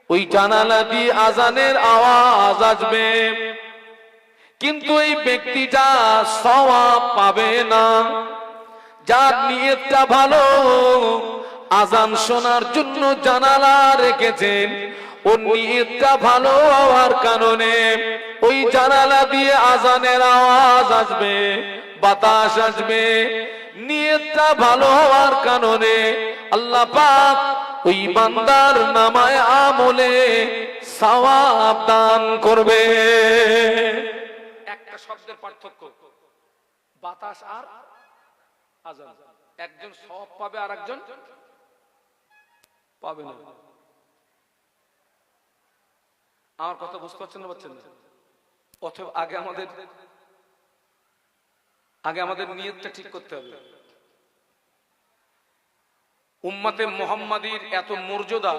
ওই জানালা দিয়ে আজানের আওয়াজ আসবে, কিন্তু এই ব্যক্তিটা সওয়াব পাবে না। যার নিয়তটা ভালো, আজান শোনার জন্য জানালা রেখেছেন, ওর নিয়তটা ভালো হওয়ার কারণে ওই জানালা দিয়ে আজানের আওয়াজ আসবে, বাতাস আসবে। নিয়তটা ভালো হওয়ার কারণে আল্লাহ পাক ওই বান্দার নামায় আমলে সওয়াব দান করবে। একটা শব্দের পার্থক্য, বাতাস আর আজান। একজন সওয়াব পাবে আর একজন পাবে না। আমার কথা বুঝতে পারছেন না? পাচ্ছেন না? অথবা আগে আমাদের নিয়তটা ঠিক করতে হবে। উম্মতে মুহাম্মাদির এত মর্যাদা